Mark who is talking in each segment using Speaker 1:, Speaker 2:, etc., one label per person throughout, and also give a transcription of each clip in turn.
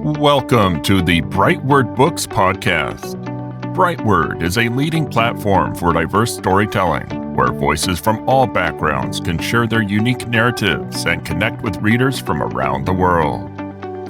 Speaker 1: Welcome to the BrightWord Books Podcast. BrightWord is a leading platform for diverse storytelling, where voices from all backgrounds can share their unique narratives and connect with readers from around the world.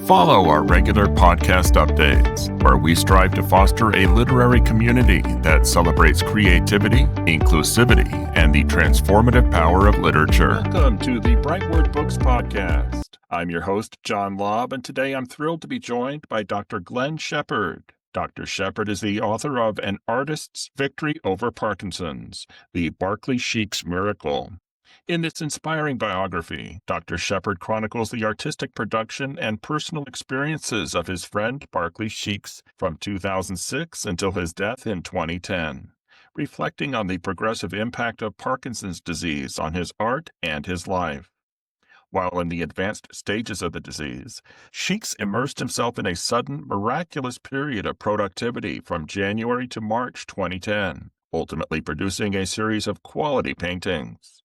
Speaker 1: Follow our regular podcast updates, where we strive to foster a literary community that celebrates creativity, inclusivity, and the transformative power of literature. Welcome to the BrightWord Books Podcast. I'm your host, John Lobb, and today I'm thrilled to be joined by Dr. Gleen Shepard. Dr. Shepard is the author of An Artist's Victory Over Parkinson's, the Barclay Sheaks Miracle. In its inspiring biography, Dr. Shepard chronicles the artistic production and personal experiences of his friend Barclay Sheaks from 2006 until his death in 2010, reflecting on the progressive impact of Parkinson's disease on his art and his life. While in the advanced stages of the disease, Sheaks immersed himself in a sudden, miraculous period of productivity from January to March 2010, ultimately producing a series of quality paintings.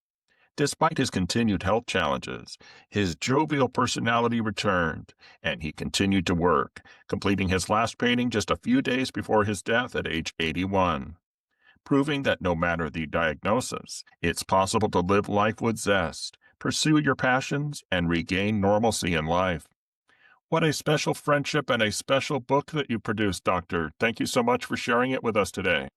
Speaker 1: Despite his continued health challenges, his jovial personality returned, and he continued to work, completing his last painting just a few days before his death at age 81, proving that no matter the diagnosis, it's possible to live life with zest, pursue your passions, and regain normalcy in life. What a special friendship and a special book that you produced, Doctor. Thank you so much for sharing it with us today.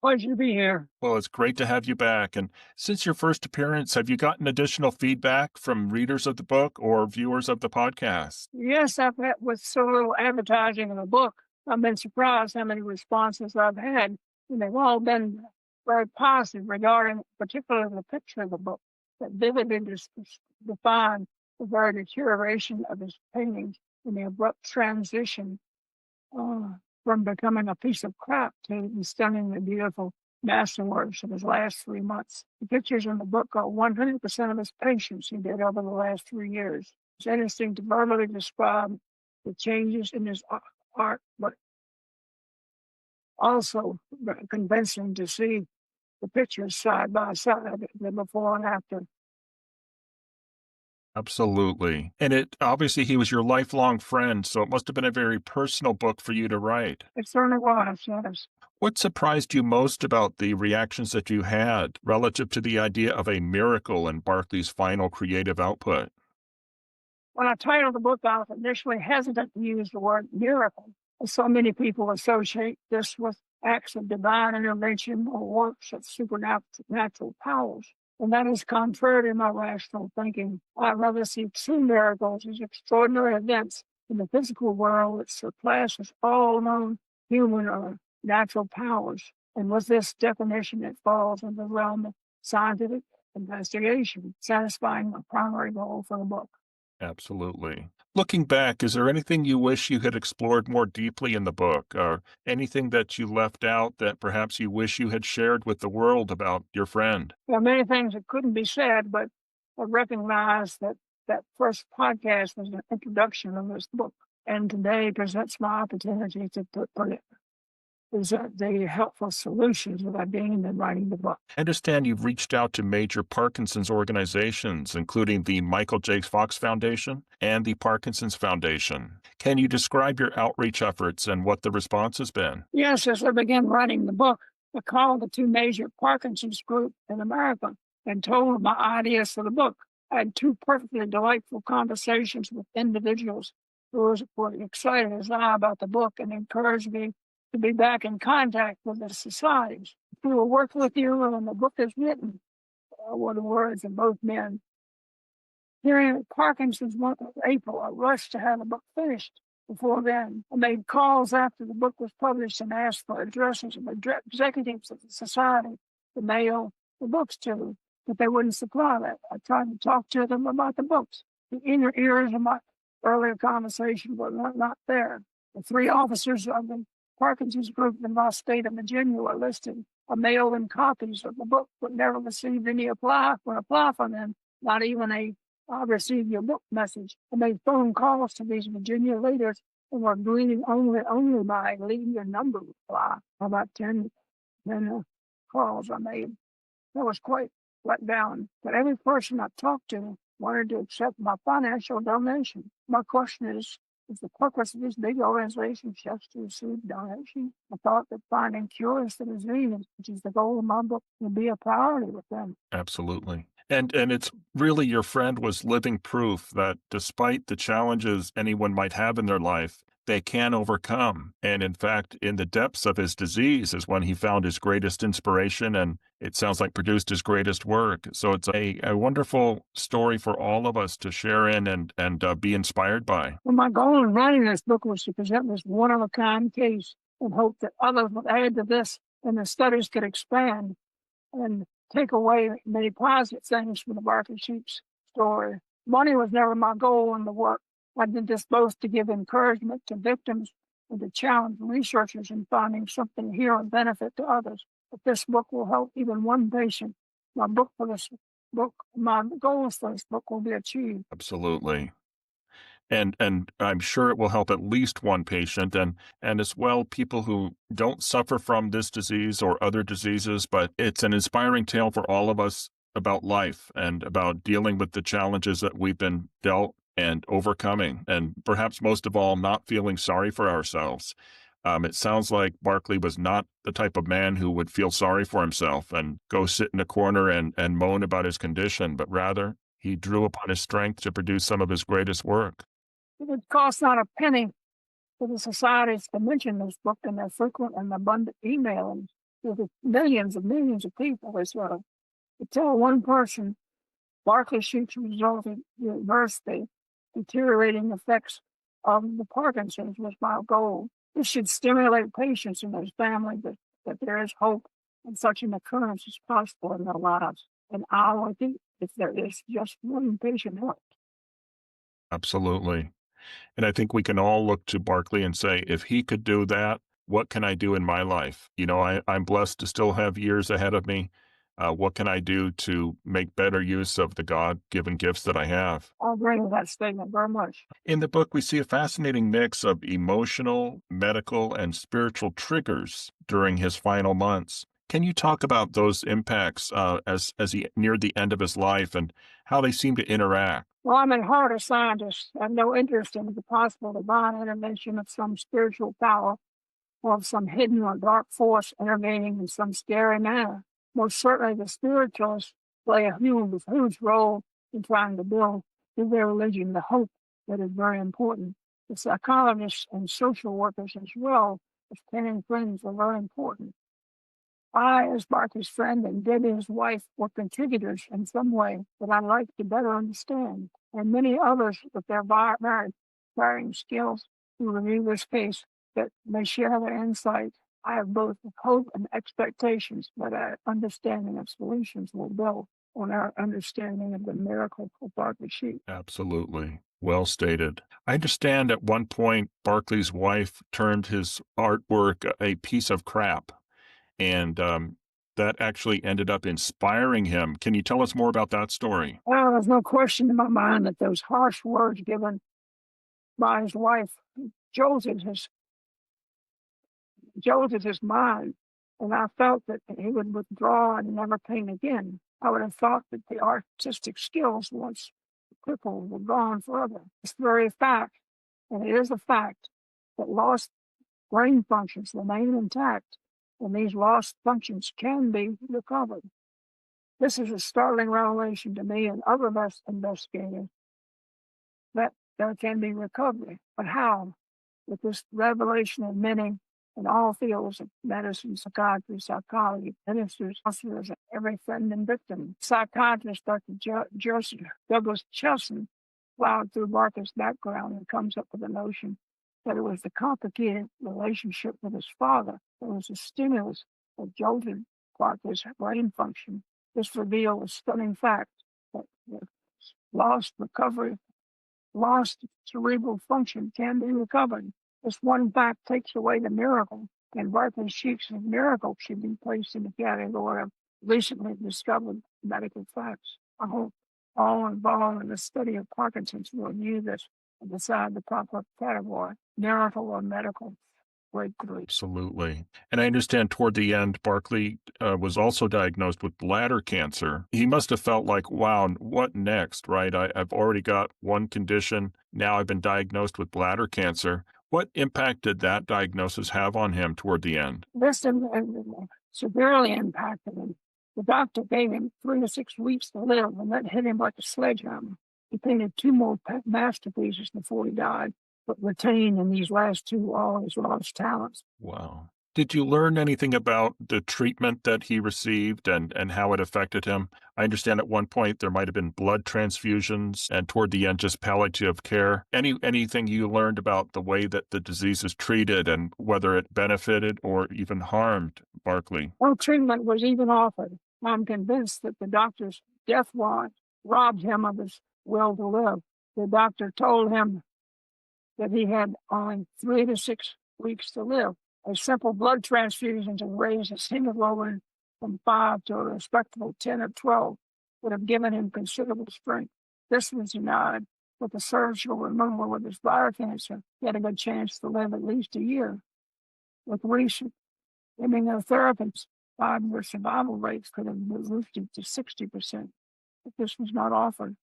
Speaker 2: Pleasure to be here.
Speaker 1: Well, it's great to have you back. And since your first appearance, have you gotten additional feedback from readers of the book or viewers of the podcast?
Speaker 2: Yes, I've had with so little advertising of the book. I've been surprised how many responses I've had, and they've all been very positive regarding particularly the picture of the book that vividly define the very deterioration of his paintings and the abrupt transition from becoming a piece of crap to the stunningly beautiful masterworks of his last 3 months. The pictures in the book are 100% of his patients he did over the last 3 years. It's interesting to verbally describe the changes in his art, but also convincing to see the pictures side by side, the before and after.
Speaker 1: Absolutely. And obviously he was your lifelong friend, so it must have been a very personal book for you to write.
Speaker 2: It certainly was, yes.
Speaker 1: What surprised you most about the reactions that you had relative to the idea of a miracle in Barclay's final creative output?
Speaker 2: When I titled the book, I was initially hesitant to use the word miracle, as so many people associate this with acts of divine intervention or works of supernatural powers. And that is contrary to my rational thinking. I'd rather see true miracles as extraordinary events in the physical world that surpasses all known human or natural powers. And with this definition, it falls in the realm of scientific investigation, satisfying my primary goal for the book.
Speaker 1: Absolutely. Looking back, is there anything you wish you had explored more deeply in the book, or anything that you left out that perhaps you wish you had shared with the world about your friend?
Speaker 2: There are many things that couldn't be said, but I recognize that first podcast was an introduction of this book, and today presents my opportunity to present the helpful solutions that I gained in writing the book.
Speaker 1: I understand you've reached out to major Parkinson's organizations, including the Michael J. Fox Foundation and the Parkinson's Foundation. Can you describe your outreach efforts and what the response has been?
Speaker 2: Yes, as I began writing the book, I called the two major Parkinson's groups in America and told them my ideas for the book. I had two perfectly delightful conversations with individuals who were excited as I about the book and encouraged me to be back in contact with the societies. We will work with you when the book is written, were the words of both men. During Parkinson's month of April, I rushed to have the book finished. Before then, I made calls after the book was published and asked for addresses of executives of the society to mail the books to, but they wouldn't supply that. I tried to talk to them about the books. The inner ears of my earlier conversation were not there. The 3 officers of the Parkinson's group in my state of Virginia were listed. I mailed them copies of the book, but never received any reply from them, not even I received your book message. I made phone calls to these Virginia leaders and were greeted only by leave your number reply. About 10 calls I made. I was quite let down, but every person I talked to wanted to accept my financial donation. My question is Is the purpose of this big organization just to receive donations? I thought that finding cures for disease, which is the goal of my book, would be a priority with them.
Speaker 1: Absolutely. And it's really your friend was living proof that despite the challenges anyone might have in their life, they can overcome. And in fact, in the depths of his disease is when he found his greatest inspiration and it sounds like produced his greatest work. So it's a wonderful story for all of us to share in and be inspired by.
Speaker 2: Well, my goal in writing this book was to present this one-of-a-kind case and hope that others would add to this and the studies could expand and take away many positive things from the Barclay Sheaks story. Money was never my goal in the work. I did this both to give encouragement to victims and to challenge researchers in finding something here of benefit to others. If this book will help even one patient, my goals for this book will be achieved.
Speaker 1: Absolutely. And I'm sure it will help at least one patient and as well people who don't suffer from this disease or other diseases, but it's an inspiring tale for all of us about life and about dealing with the challenges that we've been dealt and overcoming, and perhaps most of all, not feeling sorry for ourselves. It sounds like Barclay was not the type of man who would feel sorry for himself and go sit in a corner and moan about his condition, but rather he drew upon his strength to produce some of his greatest work.
Speaker 2: It would cost not a penny for the societies to mention this book in their frequent and abundant emailing to the millions of people as well. To tell one person Barclay Sheaks resulted in reverse the deteriorating effects of the Parkinson's was my goal. This should stimulate patients and their family that there is hope and such an occurrence is possible in their lives. And I think if there is just one patient left.
Speaker 1: Absolutely. And I think we can all look to Barclay and say, if he could do that, what can I do in my life? You know, I'm blessed to still have years ahead of me. What can I do to make better use of the God-given gifts that I have?
Speaker 2: I'll agree with that statement very much.
Speaker 1: In the book, we see a fascinating mix of emotional, medical, and spiritual triggers during his final months. Can you talk about those impacts as he neared the end of his life and how they seem to interact?
Speaker 2: Well, I'm at heart a scientist. I have no interest in the possible divine intervention of some spiritual power or of some hidden or dark force intervening in some scary manner. Most certainly, the spiritualists play a huge role in trying to build in their religion the hope that is very important. The psychologists and social workers as well as caring friends are very important. I, as Barclay's friend, and Debbie, his wife, were contributors in some way that I'd like to better understand, and many others with their varying skills who review this case that may share their insight. I have both hope and expectations that our understanding of solutions will build on our understanding of the miracle of Barclay Sheaks.
Speaker 1: Absolutely. Well stated. I understand at one point Barclay's wife termed his artwork a piece of crap, and that actually ended up inspiring him. Can you tell us more about that story?
Speaker 2: Well, there's no question in my mind that those harsh words given by his wife jolted his mind, and I felt that he would withdraw and never paint again. I would have thought that the artistic skills, once crippled, were gone forever. It's very fact, and it is a fact, that lost brain functions remain intact, and these lost functions can be recovered. This is a startling revelation to me and other investigators that there can be recovery. But how? With this revelation of many in all fields of medicine, psychiatry, psychology, ministers, counselors, every friend and victim. Psychiatrist Dr. Douglas Chilson plowed through Barclay's background and comes up with the notion that it was the complicated relationship with his father that was the stimulus that jolted Barclay's brain function. This revealed a stunning fact that lost cerebral function can be recovered. This one fact takes away the miracle, and Barclay Sheaks' miracle should be placed in the category of recently discovered medical facts. I hope all involved in the study of Parkinson's will view this and decide the proper category, miracle or medical. great grief.
Speaker 1: Absolutely. And I understand toward the end, Barclay was also diagnosed with bladder cancer. He must have felt like, wow, what next, right? I've already got one condition. Now I've been diagnosed with bladder cancer. What impact did that diagnosis have on him toward the end?
Speaker 2: This severely impacted him. The doctor gave him 3 to 6 weeks to live, and that hit him like a sledgehammer. He painted 2 more masterpieces before he died, but retained in these last 2 all his lost talents.
Speaker 1: Wow. Did you learn anything about the treatment that he received and how it affected him? I understand at one point there might have been blood transfusions and toward the end just palliative care. Anything you learned about the way that the disease is treated and whether it benefited or even harmed Barclay?
Speaker 2: No treatment was even offered. I'm convinced that the doctor's death warrant robbed him of his will to live. The doctor told him that he had only 3 to 6 weeks to live. A simple blood transfusion to raise his hemoglobin from 5 to a respectable 10 or 12 would have given him considerable strength. This was denied. With the surgical removal of his bladder cancer, he had a good chance to live at least a year. With recent immunotherapies, 5-year survival rates could have been boosted to 60%. But this was not offered.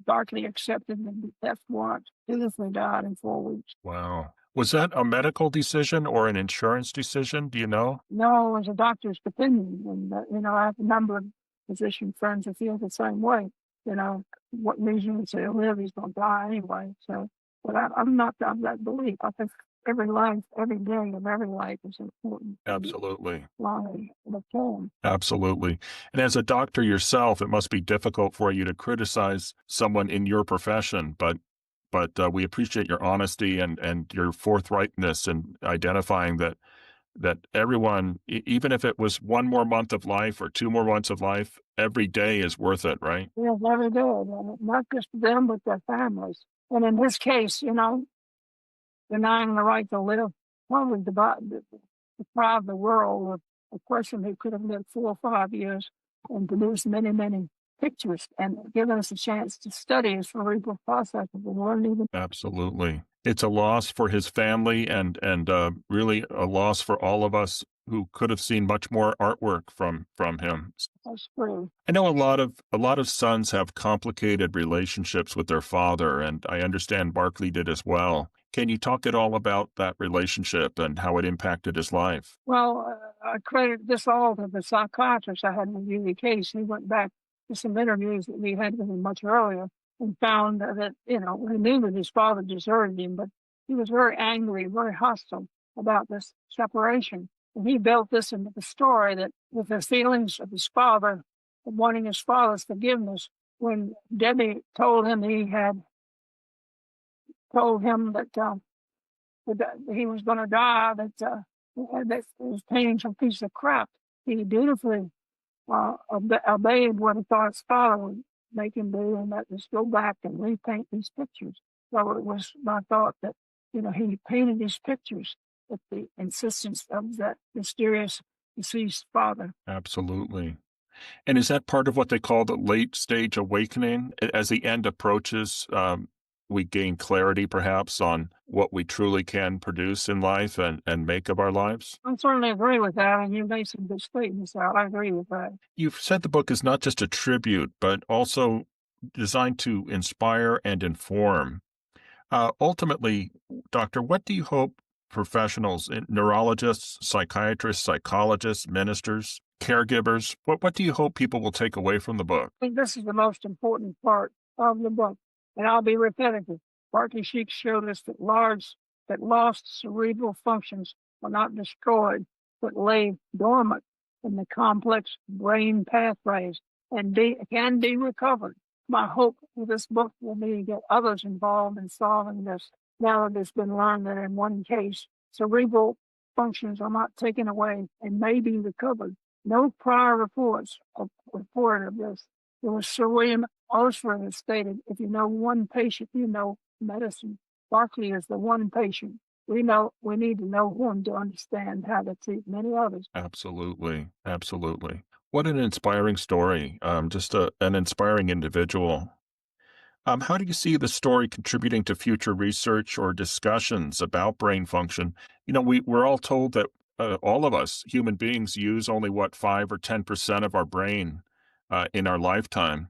Speaker 2: Barclay accepted the death warrant, dutifully died in 4 weeks.
Speaker 1: Wow. Was that a decision or an insurance decision? Do you know?
Speaker 2: No, it was a doctor's opinion. And, I have a number of physician friends who feel the same way. What reason would say he'll live, he's going to die anyway. So, but I'm not of that belief. I think every life, every day of every life is important.
Speaker 1: Absolutely.
Speaker 2: Long the poem.
Speaker 1: Absolutely. And as a doctor yourself, it must be difficult for you to criticize someone in your profession, but we appreciate your honesty and your forthrightness in identifying that everyone, even if it was 1 more month of life or 2 more months of life, every day is worth it, right?
Speaker 2: Yes, every day. Not just them, but their families. And in this case, denying the right to live probably deprive the world of a person who could have lived 4 or 5 years and produced many, many pictures and given us a chance to study his cerebral processes and learn even.
Speaker 1: Absolutely. It's a loss for his family and really a loss for all of us who could have seen much more artwork from him.
Speaker 2: That's true.
Speaker 1: I know a lot of sons have complicated relationships with their father, and I understand Barclay did as well. Can you talk at all about that relationship and how it impacted his life?
Speaker 2: Well, I credit this all to the psychiatrist I had review the case. He went back to some interviews that we had with him much earlier and found that, he knew that his father deserted him, but he was very angry, very hostile about this separation. And he built this into the story that with the feelings of his father, of wanting his father's forgiveness, when Debbie told him he had told him that he was going to die, that he was painting some piece of crap, he dutifully obeyed what he thought his father would make him do, and that was go back and repaint these pictures. So it was my thought that, he painted these pictures at the insistence of that mysterious deceased father.
Speaker 1: Absolutely. And is that part of what they call the late stage awakening? As the end approaches, we gain clarity perhaps on what we truly can produce in life and make of our lives?
Speaker 2: I certainly agree with that, and you made some good statements out. I agree with that.
Speaker 1: You've said the book is not just a tribute, but also designed to inspire and inform. Ultimately, Doctor, what do you hope professionals, neurologists, psychiatrists, psychologists, ministers, caregivers, what do you hope people will take away from the book?
Speaker 2: I think this is the most important part of the book, and I'll be repetitive. Barclay Sheaks showed us that lost cerebral functions are not destroyed, but lay dormant in the complex brain pathways and can be recovered. My hope with this book will be to get others involved in solving this. Now that it's been learned that in one case, cerebral functions are not taken away and may be recovered. No prior reports reported of this. It was Sir William Osford that stated, if you know one patient, you know medicine. Barclay is the one patient. We need to know him to understand how to treat many others.
Speaker 1: Absolutely. Absolutely. What an inspiring story. Just an inspiring individual. How do you see the story contributing to future research or discussions about brain function? We're all told that all of us human beings use only 5 or 10% of our brain in our lifetime.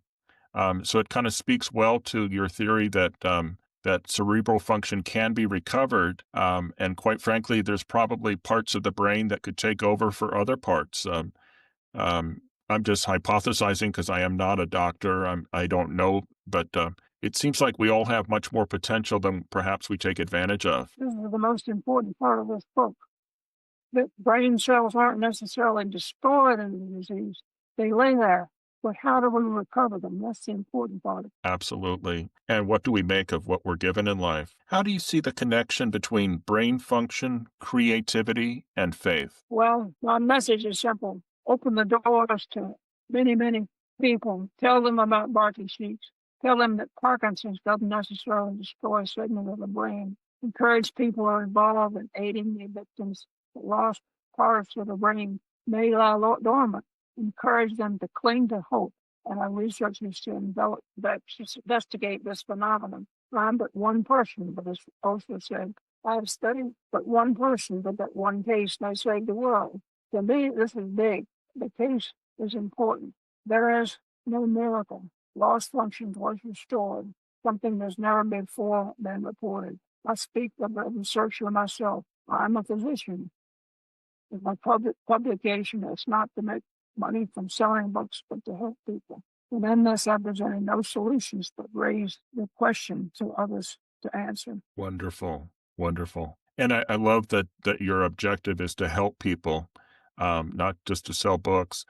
Speaker 1: So it kind of speaks well to your theory that cerebral function can be recovered. And quite frankly, there's probably parts of the brain that could take over for other parts. Um, I'm just hypothesizing because I am not a doctor. I don't know, but it seems like we all have much more potential than perhaps we take advantage of.
Speaker 2: This is the most important part of this book. That brain cells aren't necessarily destroyed in the disease. They lay there. But how do we recover them? That's the important part.
Speaker 1: Absolutely. And what do we make of what we're given in life? How do you see the connection between brain function, creativity, and faith?
Speaker 2: Well, my message is simple. Open the doors to many, many people. Tell them about Barclay Sheaks. Tell them that Parkinson's doesn't necessarily destroy a segment of the brain. Encourage people who are involved in aiding the victims that lost parts of the brain may lie dormant. Encourage them to cling to hope, and our researchers to investigate this phenomenon. I'm but one person, but as also said, I have studied but one person, but that one case may save the world. To me, this is big. The case is important. There is no miracle. Lost function was restored, something that's never before been reported. I speak of the researcher myself. I'm a physician. My publication is not to make money from selling books, but to help people. And in this, I presented no solutions, but raised the question to others to answer.
Speaker 1: Wonderful, wonderful. And I love that your objective is to help people, not just to sell books.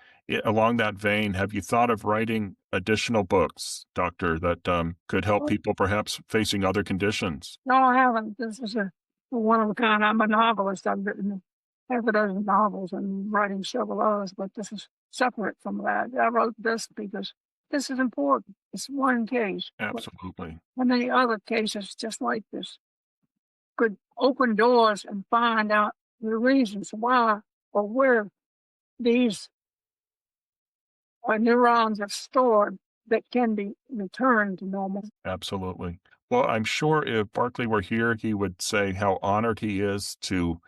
Speaker 1: Along that vein, have you thought of writing additional books, Doctor, that could help people perhaps facing other conditions?
Speaker 2: No, I haven't. This is a one of a kind. I'm a novelist. I've written half a dozen novels and writing several others, but this is separate from that. I wrote this because this is important. It's one case.
Speaker 1: Absolutely.
Speaker 2: How many other cases just like this could open doors and find out the reasons why or where these neurons are stored that can be returned to normal?
Speaker 1: Absolutely. Well, I'm sure if Barclay were here, he would say how honored he is to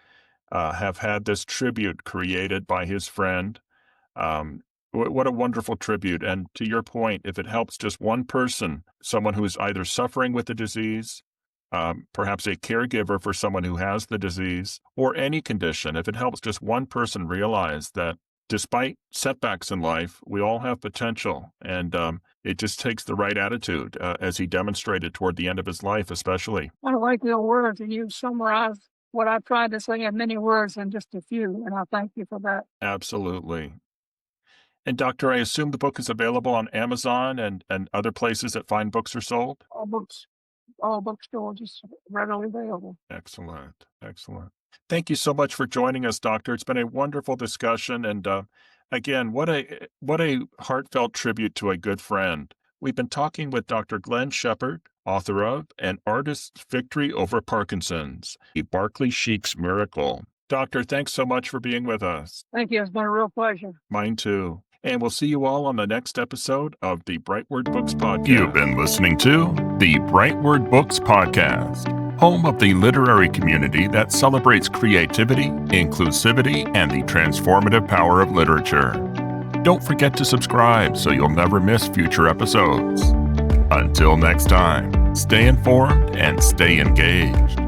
Speaker 1: have had this tribute created by his friend. What a wonderful tribute. And to your point, if it helps just one person, someone who's either suffering with the disease, perhaps a caregiver for someone who has the disease, or any condition, if it helps just one person realize that despite setbacks in life, we all have potential. And it just takes the right attitude, as he demonstrated toward the end of his life, especially.
Speaker 2: I like your words, and you summarized what I tried to say in many words in just a few, and I thank you for that.
Speaker 1: Absolutely. And Doctor, I assume the book is available on Amazon and other places that fine books are sold?
Speaker 2: All bookstores is readily available.
Speaker 1: Excellent. Excellent. Thank you so much for joining us, Doctor. It's been a wonderful discussion. And again, what a heartfelt tribute to a good friend. We've been talking with Dr. Gleen Shepard, author of An Artist's Victory Over Parkinson's, a Barclay Sheaks Miracle. Doctor, thanks so much for being with us.
Speaker 2: Thank you. It's been a real pleasure.
Speaker 1: Mine too. And we'll see you all on the next episode of the BrightWord Books Podcast.
Speaker 3: You've been listening to the BrightWord Books Podcast, home of the literary community that celebrates creativity, inclusivity, and the transformative power of literature. Don't forget to subscribe so you'll never miss future episodes. Until next time, stay informed and stay engaged.